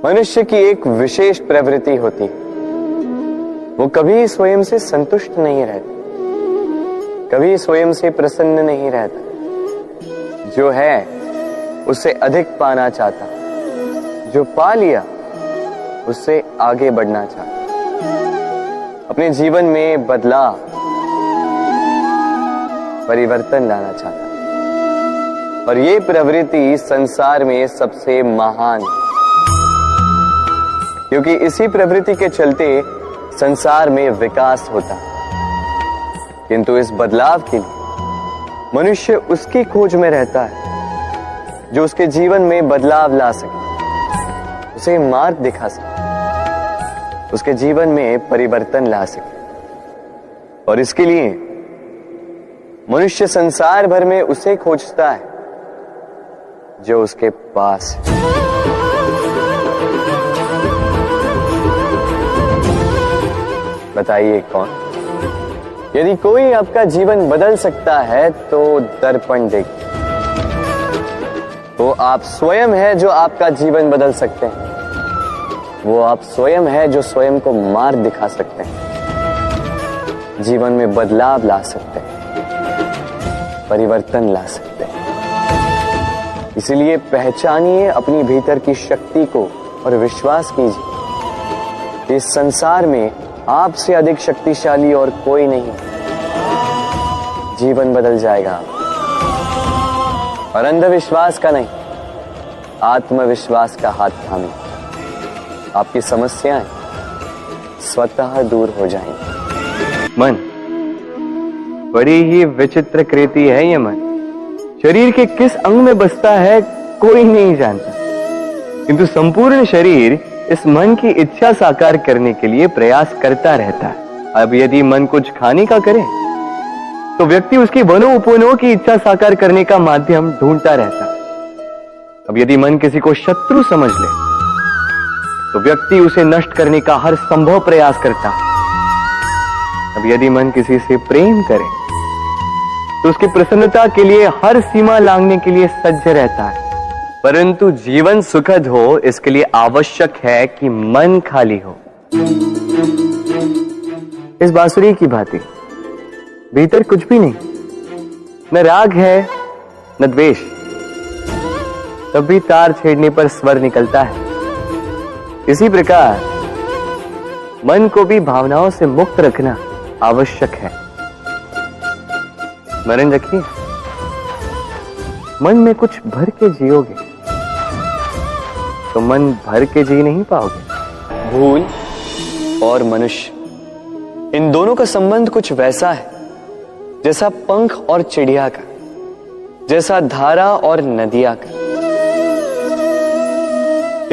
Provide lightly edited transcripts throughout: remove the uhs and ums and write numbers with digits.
मनुष्य की एक विशेष प्रवृत्ति होती है, वो कभी स्वयं से संतुष्ट नहीं रहता, कभी स्वयं से प्रसन्न नहीं रहता। जो है उससे अधिक पाना चाहता, जो पा लिया उससे आगे बढ़ना चाहता, अपने जीवन में बदलाव, परिवर्तन लाना चाहता। और ये प्रवृत्ति संसार में सबसे महान है, क्योंकि इसी प्रवृत्ति के चलते संसार में विकास होता है। किंतु इस बदलाव के लिए मनुष्य उसकी खोज में रहता है जो उसके जीवन में बदलाव ला सके, उसे मार्ग दिखा सके, उसके जीवन में परिवर्तन ला सके। और इसके लिए मनुष्य संसार भर में उसे खोजता है जो उसके पास है। बताइए कौन? यदि कोई आपका जीवन बदल सकता है तो दर्पण देखिए। वो आप स्वयं है जो आपका जीवन बदल सकते हैं। वो आप स्वयं है जो स्वयं को मार्ग दिखा सकते हैं, जीवन में बदलाव ला सकते हैं, परिवर्तन ला सकते हैं। इसलिए पहचानिए अपनी भीतर की शक्ति को और विश्वास कीजिए कि इस संसार में आपसे अधिक शक्तिशाली और कोई नहीं। जीवन बदल जाएगा। और अंधविश्वास का नहीं, आत्मविश्वास का हाथ थामिए। आपकी समस्याएं स्वतः दूर हो जाएंगी। मन बड़ी ही विचित्र कृति है। ये मन शरीर के किस अंग में बसता है कोई नहीं जानता, किंतु संपूर्ण शरीर इस मन की इच्छा साकार करने के लिए प्रयास करता रहता है। अब यदि मन कुछ खाने का करे तो व्यक्ति उसकी वनोपवनों की इच्छा साकार करने का माध्यम ढूंढता रहता है। अब यदि मन किसी को शत्रु समझ ले तो व्यक्ति उसे नष्ट करने का हर संभव प्रयास करता है। अब यदि मन किसी से प्रेम करे तो उसकी प्रसन्नता के लिए हर सीमा लांघने के लिए सज्ज रहता है। परंतु जीवन सुखद हो, इसके लिए आवश्यक है कि मन खाली हो। इस बांसुरी की भांति भीतर कुछ भी नहीं, न राग है न द्वेष, तब भी तार छेड़ने पर स्वर निकलता है। इसी प्रकार मन को भी भावनाओं से मुक्त रखना आवश्यक है। स्मरण रखिए, मन में कुछ भर के जियोगे तो मन भर के जी नहीं पाओगे। भूल और मनुष्य, इन दोनों का संबंध कुछ वैसा है जैसा पंख और चिड़िया का, जैसा धारा और नदिया का।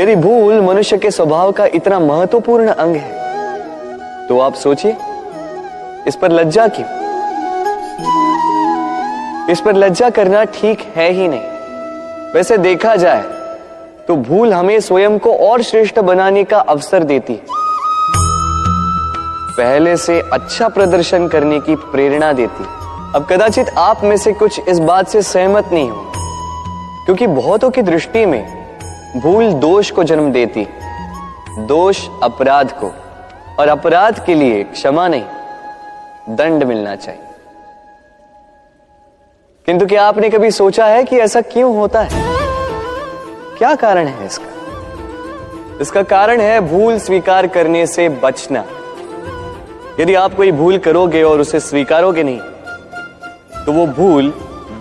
यदि भूल मनुष्य के स्वभाव का इतना महत्वपूर्ण अंग है तो आप सोचिए, इस पर लज्जा क्यों? इस पर लज्जा करना ठीक है ही नहीं। वैसे देखा जाए तो भूल हमें स्वयं को और श्रेष्ठ बनाने का अवसर देती है, पहले से अच्छा प्रदर्शन करने की प्रेरणा देती है। अब कदाचित आप में से कुछ इस बात से सहमत नहीं हो, क्योंकि बहुतों की दृष्टि में भूल दोष को जन्म देती, दोष अपराध को, और अपराध के लिए क्षमा नहीं दंड मिलना चाहिए। किंतु क्या आपने कभी सोचा है कि ऐसा क्यों होता है? क्या कारण है इसका? इसका कारण है भूल स्वीकार करने से बचना। यदि आप कोई भूल करोगे और उसे स्वीकारोगे नहीं तो वो भूल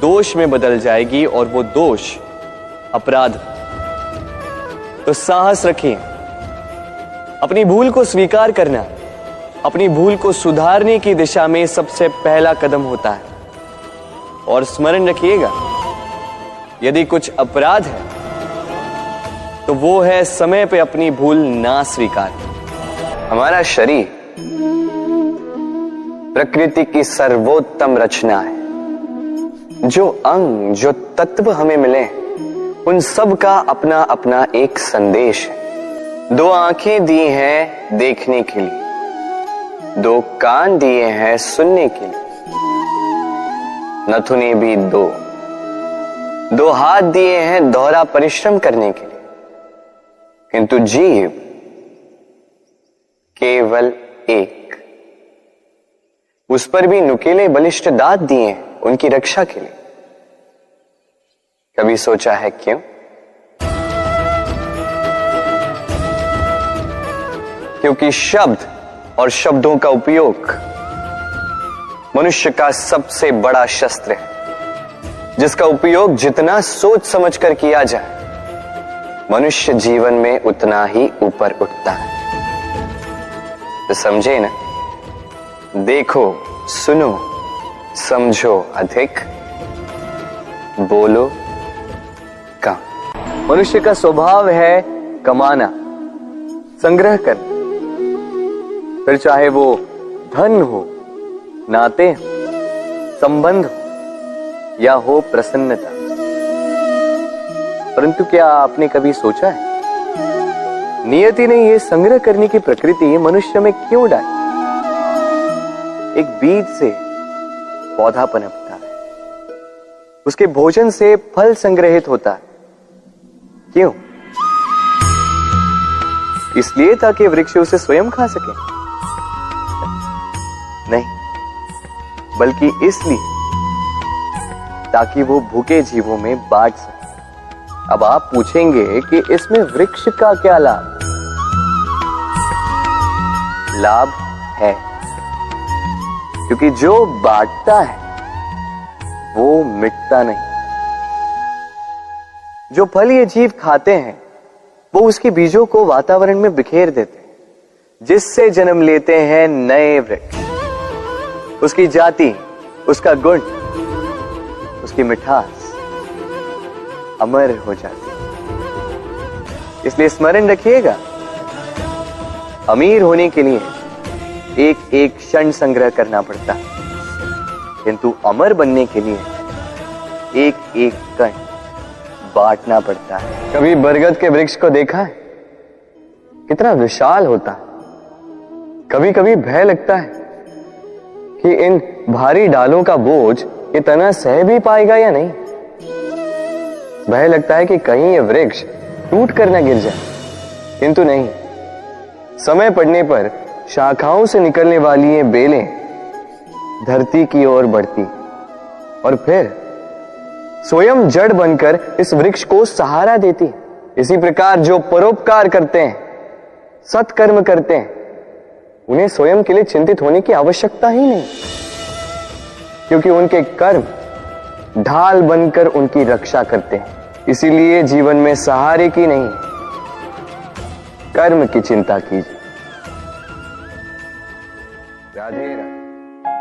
दोष में बदल जाएगी और वो दोष अपराध। तो साहस रखिए, अपनी भूल को स्वीकार करना अपनी भूल को सुधारने की दिशा में सबसे पहला कदम होता है। और स्मरण रखिएगा, यदि कुछ अपराध है तो वो है समय पे अपनी भूल ना स्वीकार। हमारा शरीर प्रकृति की सर्वोत्तम रचना है। जो अंग, जो तत्व हमें मिले उन सब का अपना अपना एक संदेश है। 2 आंखें दी हैं देखने के लिए, 2 कान दिए हैं सुनने के लिए, नथुने भी 2 हाथ दिए हैं दोहरा परिश्रम करने के लिए, किंतु जीव केवल एक। उस पर भी नुकीले बलिष्ठ दांत दिए उनकी रक्षा के लिए। कभी सोचा है क्यों? क्योंकि शब्द और शब्दों का उपयोग मनुष्य का सबसे बड़ा शस्त्र है, जिसका उपयोग जितना सोच समझ कर किया जाए, मनुष्य जीवन में उतना ही ऊपर उठता है। तो समझे ना? देखो, सुनो, समझो अधिक, बोलो कम। मनुष्य का स्वभाव है कमाना, संग्रह करना, फिर चाहे वो धन हो, नाते हो, संबंध हो या हो प्रसन्नता। परंतु क्या आपने कभी सोचा है, नियति ने यह संग्रह करने की प्रकृति मनुष्य में क्यों डाली? एक बीज से पौधा पनपता है, उसके भोजन से फल संग्रहित होता है। क्यों? इसलिए ताकि वृक्ष उसे स्वयं खा सके? नहीं, बल्कि इसलिए ताकि वो भूखे जीवों में बांट सके। अब आप पूछेंगे कि इसमें वृक्ष का क्या लाभ? लाभ है, क्योंकि जो बांटता है वो मिटता नहीं। जो फल ये जीव खाते हैं वो उसके बीजों को वातावरण में बिखेर देते हैं, जिससे जन्म लेते हैं नए वृक्ष। उसकी जाति, उसका गुण, उसकी मिठास अमर हो जाती है। इसलिए स्मरण रखिएगा, अमीर होने के लिए एक एक क्षण संग्रह करना पड़ता है, किंतु अमर बनने के लिए एक एक कण बांटना पड़ता है। कभी बरगद के वृक्ष को देखा है? कितना विशाल होता है। कभी कभी भय लगता है कि इन भारी डालों का बोझ ये तना सह भी पाएगा या नहीं। भय लगता है कि कहीं ये वृक्ष टूट कर न गिर जाए, किंतु नहीं। समय पड़ने पर शाखाओं से निकलने वाली ये बेलें धरती की ओर बढ़ती और फिर स्वयं जड़ बनकर इस वृक्ष को सहारा देती। इसी प्रकार जो परोपकार करते हैं, सत्कर्म करते हैं, उन्हें स्वयं के लिए चिंतित होने की आवश्यकता ही नहीं, क्योंकि उनके कर्म ढाल बनकर उनकी रक्षा करते हैं। इसीलिए जीवन में सहारे की नहीं, कर्म की चिंता कीजिए। राधे राधे।